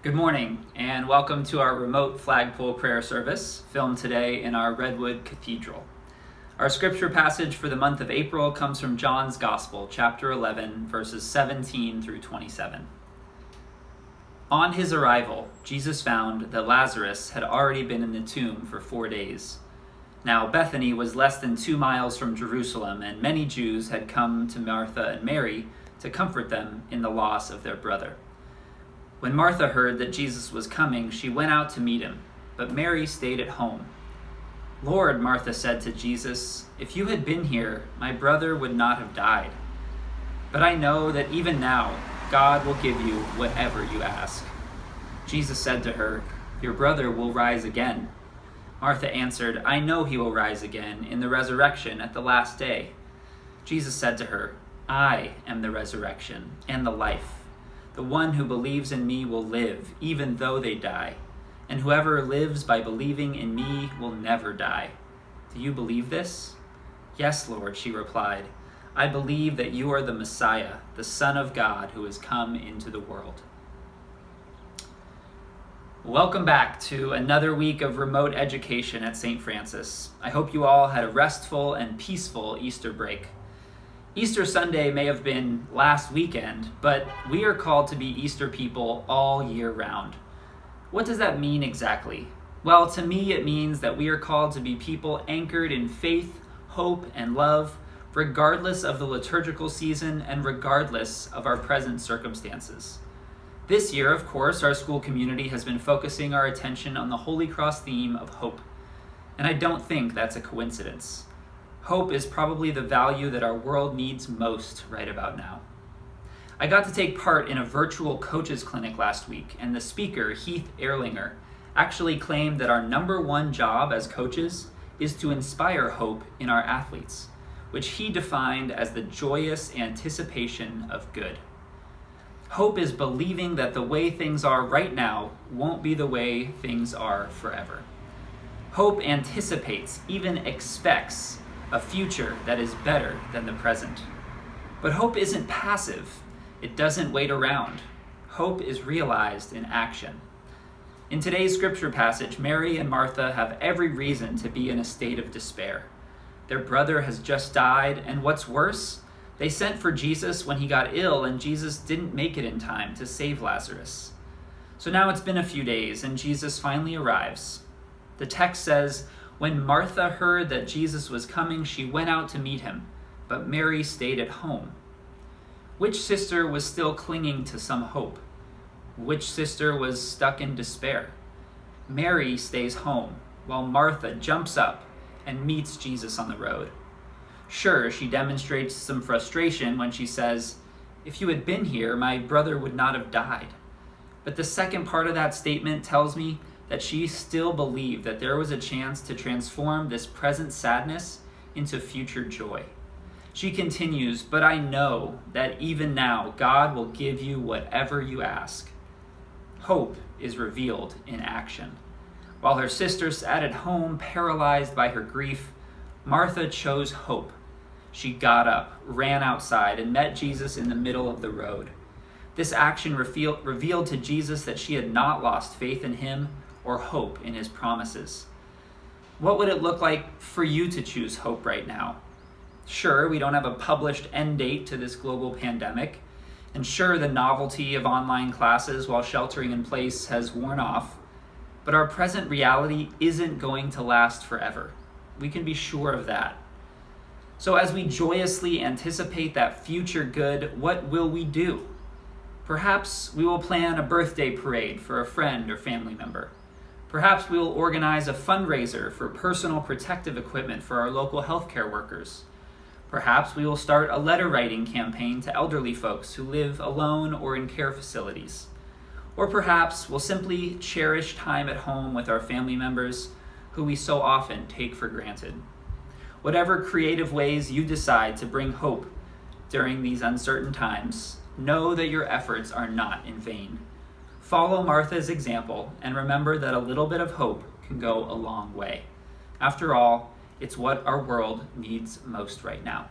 Good morning, and welcome to our remote flagpole prayer service, filmed today in our Redwood Cathedral. Our scripture passage for the month of April comes from John's Gospel, chapter 11, verses 17 through 27. On his arrival, Jesus found that Lazarus had already been in the tomb for 4 days. Now Bethany was less than 2 miles from Jerusalem, and many Jews had come to Martha and Mary to comfort them in the loss of their brother. When Martha heard that Jesus was coming, she went out to meet him, but Mary stayed at home. "Lord," Martha said to Jesus, "if you had been here, my brother would not have died. But I know that even now, God will give you whatever you ask." Jesus said to her, "Your brother will rise again." Martha answered, "I know he will rise again in the resurrection at the last day." Jesus said to her, "I am the resurrection and the life. The one who believes in me will live, even though they die. And whoever lives by believing in me will never die. Do you believe this?" "Yes, Lord," she replied. "I believe that you are the Messiah, the Son of God, who has come into the world." Welcome back to another week of remote education at St. Francis. I hope you all had a restful and peaceful Easter break. Easter Sunday may have been last weekend, but we are called to be Easter people all year round. What does that mean exactly? Well, to me, it means that we are called to be people anchored in faith, hope, and love, regardless of the liturgical season and regardless of our present circumstances. This year, of course, our school community has been focusing our attention on the Holy Cross theme of hope, and I don't think that's a coincidence. Hope is probably the value that our world needs most right about now. I got to take part in a virtual coaches clinic last week, and the speaker, Heath Erlinger, actually claimed that our number one job as coaches is to inspire hope in our athletes, which he defined as the joyous anticipation of good. Hope is believing that the way things are right now won't be the way things are forever. Hope anticipates, even expects, a future that is better than the present. But hope isn't passive. It doesn't wait around. Hope is realized in action. In today's scripture passage, Mary and Martha have every reason to be in a state of despair. Their brother has just died, and what's worse, they sent for Jesus when he got ill, and Jesus didn't make it in time to save Lazarus. So now it's been a few days, and Jesus finally arrives. The text says, "When Martha heard that Jesus was coming, she went out to meet him, but Mary stayed at home." Which sister was still clinging to some hope? Which sister was stuck in despair? Mary stays home, while Martha jumps up and meets Jesus on the road. Sure, she demonstrates some frustration when she says, "If you had been here, my brother would not have died." But the second part of that statement tells me that she still believed that there was a chance to transform this present sadness into future joy. She continues, "But I know that even now God will give you whatever you ask." Hope is revealed in action. While her sister sat at home paralyzed by her grief, Martha chose hope. She got up, ran outside, and met Jesus in the middle of the road. This action revealed to Jesus that she had not lost faith in him or hope in his promises. What would it look like for you to choose hope right now? Sure, we don't have a published end date to this global pandemic, and sure, the novelty of online classes while sheltering in place has worn off, but our present reality isn't going to last forever. We can be sure of that. So as we joyously anticipate that future good, what will we do? Perhaps we will plan a birthday parade for a friend or family member. Perhaps we will organize a fundraiser for personal protective equipment for our local healthcare workers. Perhaps we will start a letter writing campaign to elderly folks who live alone or in care facilities. Or perhaps we'll simply cherish time at home with our family members who we so often take for granted. Whatever creative ways you decide to bring hope during these uncertain times, know that your efforts are not in vain. Follow Martha's example and remember that a little bit of hope can go a long way. After all, it's what our world needs most right now.